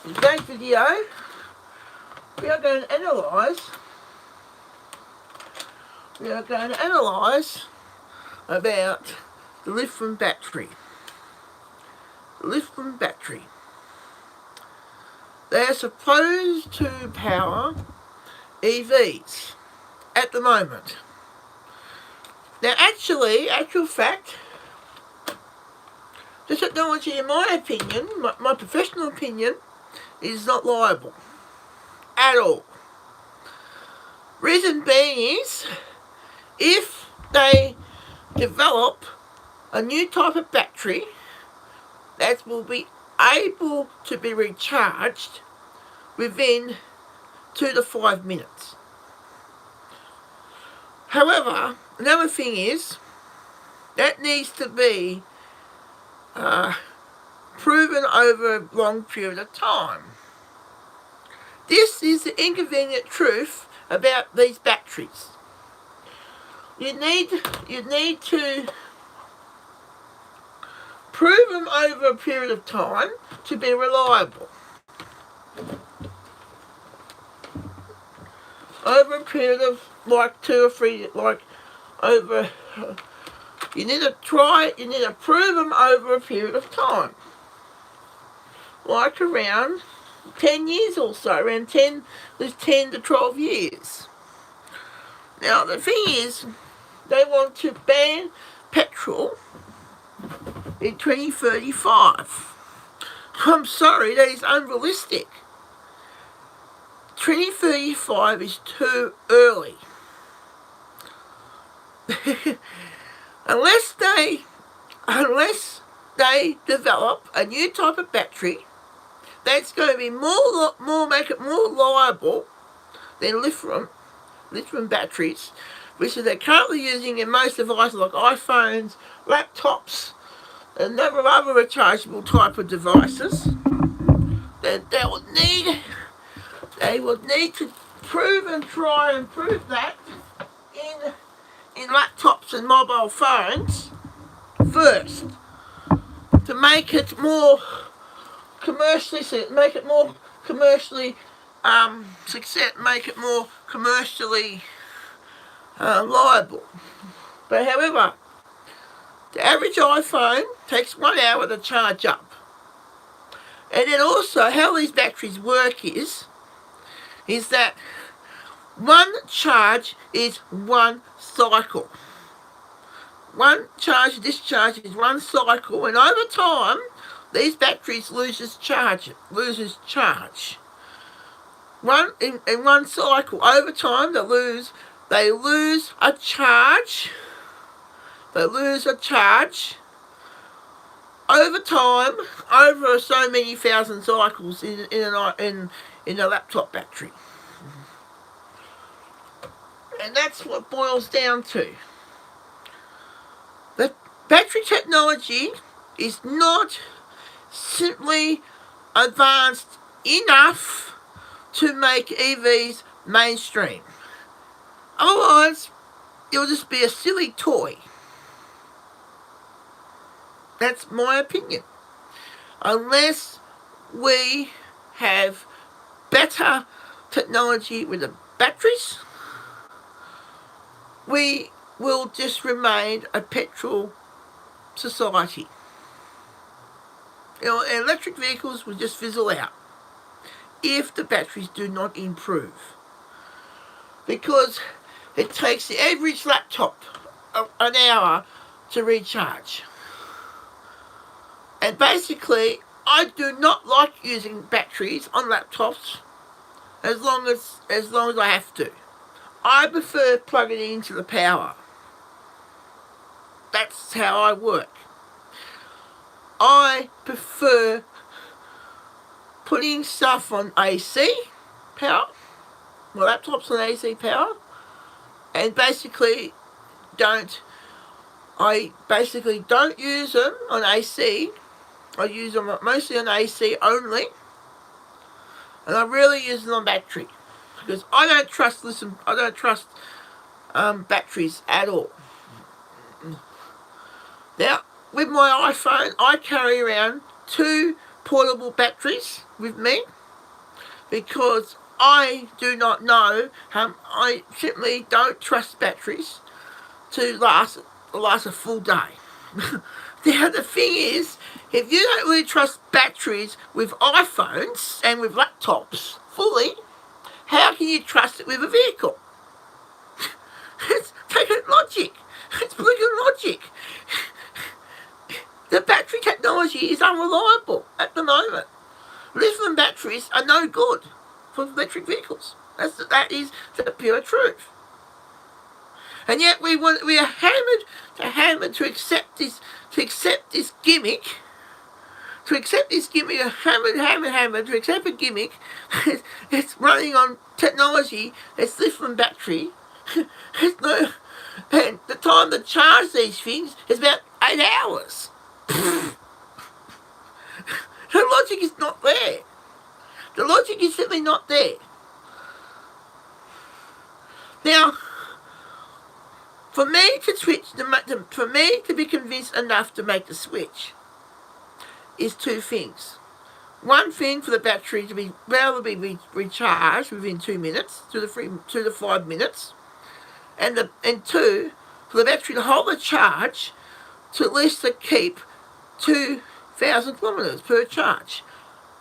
In today's video, we are going to analyse about the lithium battery. The lithium battery. They are supposed to power EVs at the moment. Now actual fact, the technology, in my opinion, my professional opinion, is not liable at all. Reason being is, if they develop a new type of battery that will be able to be recharged within 2 to 5 minutes. However, another thing is, that needs to be proven over a long period of time. This is the inconvenient truth about these batteries. You need to prove them over a period of time to be reliable. Over a period of like 2 or 3, you need to prove them over a period of time. Like around 10 years or so, around 10 to 12 years. Now the thing is, they want to ban petrol in 2035. I'm sorry, that is unrealistic. 2035 is too early. unless they develop a new type of battery that's going to be make it more reliable than lithium batteries, which they're currently using in most devices like iPhones, laptops, and a number of other rechargeable type of devices. They would need to try and prove that in laptops and mobile phones first, to make it more commercially liable. But however, the average iPhone takes 1 hour to charge up. And then also, how these batteries work is that one charge is one cycle. One charge discharge is one cycle, and over time, these batteries loses charge. In one cycle, over time, they lose a charge. Over time, over so many thousand cycles in a laptop battery. And that's what boils down to. The battery technology is not simply advanced enough to make EVs mainstream. Otherwise, it'll just be a silly toy. That's my opinion. Unless we have better technology with the batteries, we will just remain a petrol society. Electric vehicles will just fizzle out if the batteries do not improve. Because it takes the average laptop an hour to recharge. And basically, I do not like using batteries on laptops as long as I have to. I prefer plugging it into the power. That's how I work. I prefer putting stuff on AC power, my laptop's on AC power, and I basically don't use them on AC. I use them mostly on AC only, and I rarely use them on battery, because I don't trust batteries at all. Now, with my iPhone, I carry around 2 portable batteries with me, because I do not know. I simply don't trust batteries to last a full day. Now the thing is, if you don't really trust batteries with iPhones and with laptops fully, how can you trust it with a vehicle? It's taken logic. It's blinking logic. The battery technology is unreliable at the moment. Lithium batteries are no good for electric vehicles. That is the pure truth. And yet we are hammered to accept this gimmick. To accept this gimmick, hammered to accept a gimmick. It's running on technology. It's lithium battery. It's no, and the time to charge these things is about 8 hours. The logic is not there. The logic is simply not there. Now, for me to switch, for me to be convinced enough to make the switch, is two things. One thing, for the battery to be relatively recharged within 2 minutes, 2 to 5 minutes, and two, for the battery to hold the charge to at least to keep 2,000 kilometres per charge.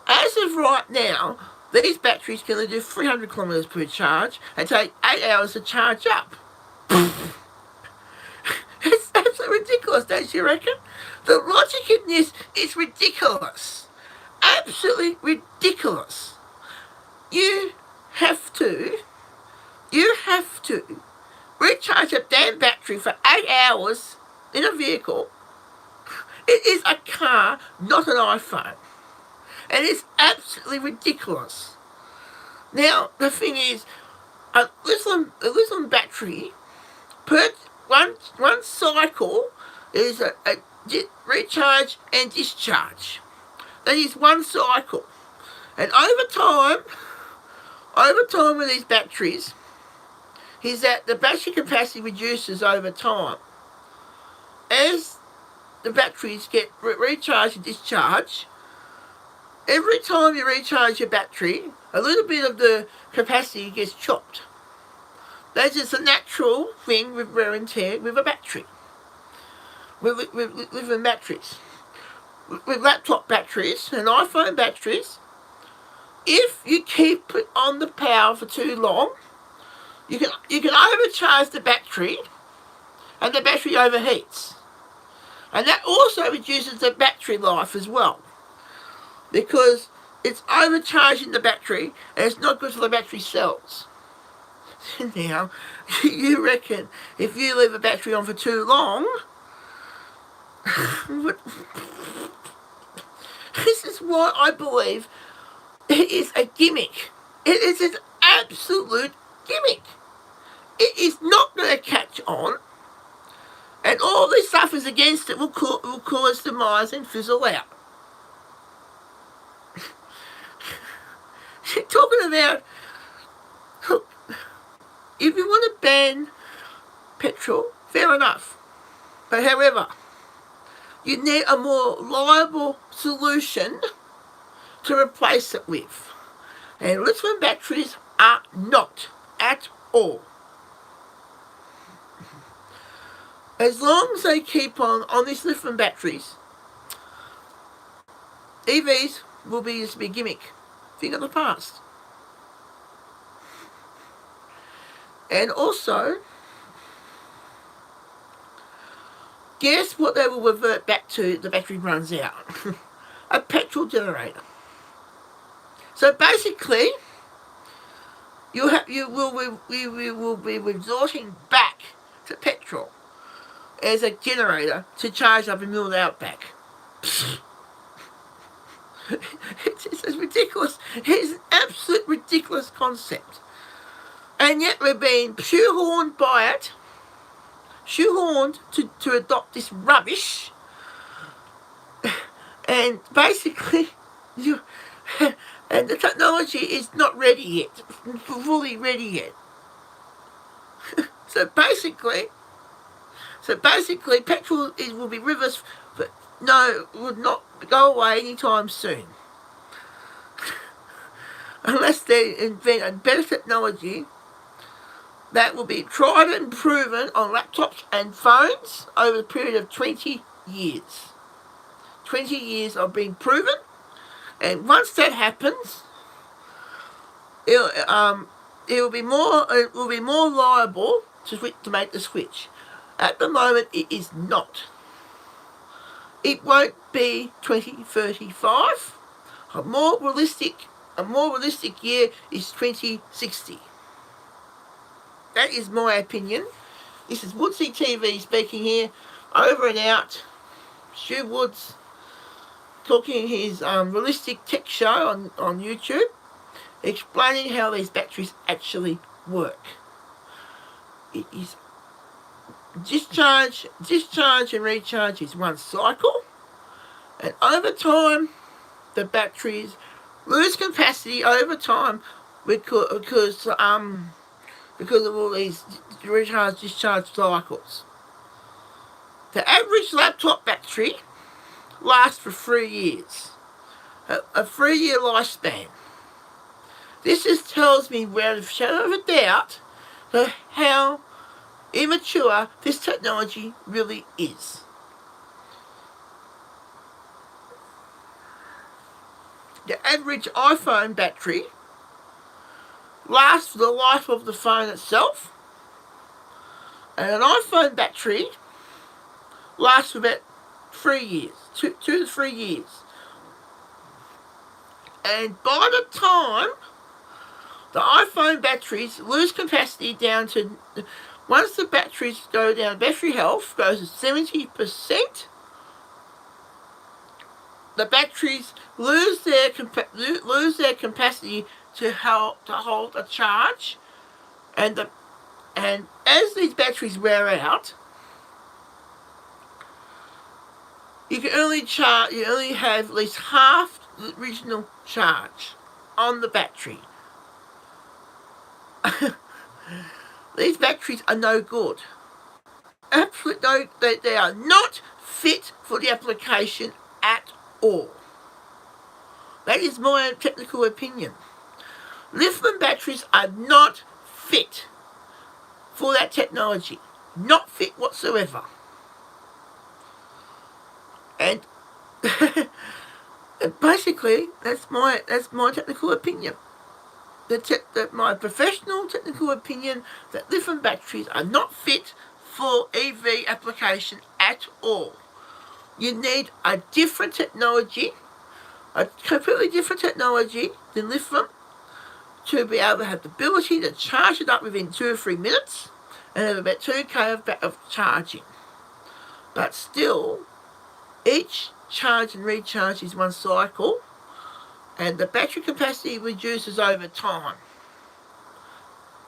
As of right now, these batteries can only do 300 kilometres per charge and take 8 hours to charge up. It's absolutely ridiculous, don't you reckon? The logic in this is ridiculous. Absolutely ridiculous. You have to recharge a damn battery for 8 hours in a vehicle. It is a car, not an iPhone. And it's absolutely ridiculous. Now, the thing is, a lithium battery, per one cycle is a recharge and discharge. That is one cycle. And over time with these batteries, is that the battery capacity reduces over time. As the batteries get recharged and discharged, every time you recharge your battery, a little bit of the capacity gets chopped. That's just a natural thing with wear and tear with a battery. With batteries. With laptop batteries and iPhone batteries, if you keep it on the power for too long, you can overcharge the battery and the battery overheats. And that also reduces the battery life as well, because it's overcharging the battery and it's not good for the battery cells. Now, you reckon if you leave a battery on for too long, this is why I believe it is a gimmick. It is an absolute gimmick. It is not going to catch on, and all this stuff is against it will cause demise and fizzle out. You're talking about, look, if you want to ban petrol, fair enough. But however, you need a more reliable solution to replace it with. And lithium batteries are not at all. As long as they keep on these lithium batteries, EVs will be just a big gimmick, thing of the past. And also, guess what they will revert back to? The battery runs out. A petrol generator. So basically, we will be resorting back to petrol as a generator to charge up in the middle of the outback. It's ridiculous. It's an absolute ridiculous concept. And yet we're being shoehorned by it, shoehorned to adopt this rubbish. And basically, and the technology is not ready yet, fully ready yet. So basically, petrol will be with us, but no, would not go away anytime soon. unless they invent a better technology that will be tried and proven on laptops and phones over the period of 20 years. 20 years of being proven, and once that happens, it will be more liable to make the switch. At the moment, it is not. It won't be 2035. A more realistic year is 2060. That is my opinion. This is WoodsyTV speaking here, over and out. Stu Woods talking his realistic tech show on YouTube, explaining how these batteries actually work. It is discharge and recharge is one cycle, and over time the batteries lose capacity over time because of all these recharge discharge cycles. The average laptop battery lasts for 3 years, a 3-year lifespan. This just tells me without a shadow of a doubt how immature this technology really is. The average iPhone battery lasts for the life of the phone itself, and an iPhone battery lasts for about 3 years, 2 to 3 years. And by the time the iPhone batteries lose capacity down to, once the batteries go down, battery health goes to 70%, the batteries lose their capacity to hold a charge, and as these batteries wear out, you only have at least half the original charge on the battery. These batteries are no good. Absolutely no, they are not fit for the application at all. That is my technical opinion. Lithium batteries are not fit for that technology. Not fit whatsoever. And basically, that's my technical opinion. My professional technical opinion that lithium batteries are not fit for EV application at all. You need a different technology, a completely different technology than lithium, to be able to have the ability to charge it up within 2 or 3 minutes and have about 2k of charging. But still, each charge and recharge is one cycle, and the battery capacity reduces over time.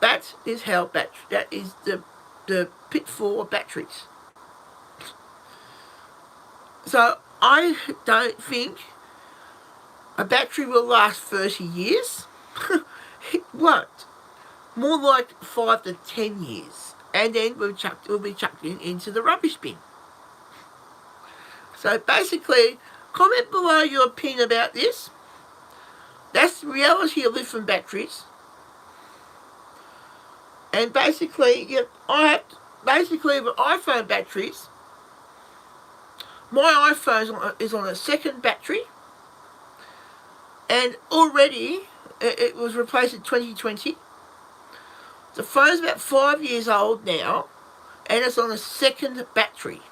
That is how that is the pitfall of batteries. So I don't think a battery will last 30 years. It won't. More like 5 to 10 years, and then we'll be chucked into the rubbish bin. So basically, comment below your opinion about this. That's the reality of lithium batteries. And basically, with iPhone batteries, my iPhone is on a second battery, and already it was replaced in 2020. The phone's about 5 years old now, and it's on a second battery.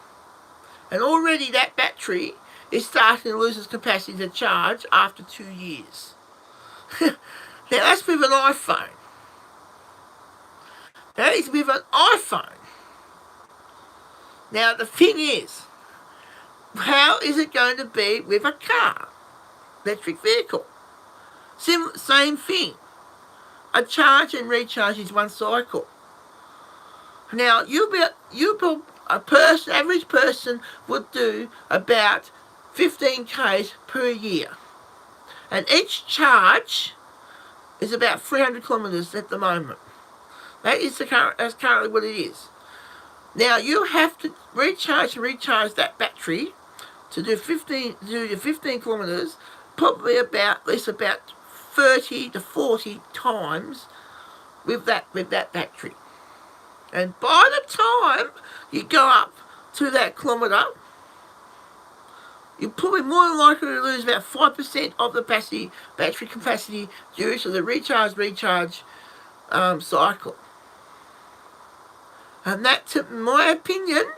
And already that battery is starting to lose its capacity to charge after 2 years. Now that's with an iPhone. That is with an iPhone. Now the thing is, how is it going to be with a car? Electric vehicle. Same thing. A charge and recharge is one cycle. Now average person would do about 15 k's per year, and each charge is about 300 kilometres at the moment. That's currently what it is. Now you have to recharge that battery to do 15 kilometres, probably at least about 30 to 40 times with that battery. And by the time you go up to that kilometre, you're probably more than likely to lose about 5% of the battery capacity due to the recharge cycle. And that, in my opinion,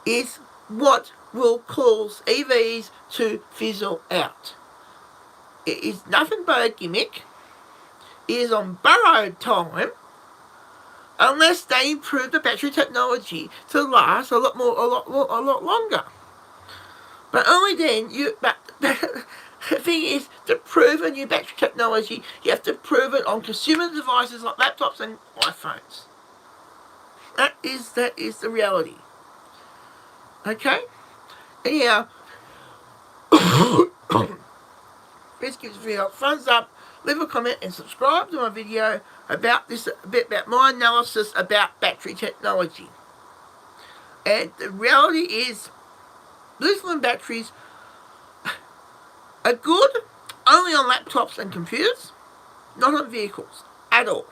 is what will cause EVs to fizzle out. It is nothing but a gimmick. It is on borrowed time, unless they improve the battery technology to last a lot longer. But only then but the thing is, to prove a new battery technology, you have to prove it on consumer devices like laptops and iPhones. That is the reality. Okay? Anyhow, please give this video a thumbs up, leave a comment and subscribe to my video about this, a bit about my analysis about battery technology. And the reality is, lithium batteries are good only on laptops and computers, not on vehicles at all.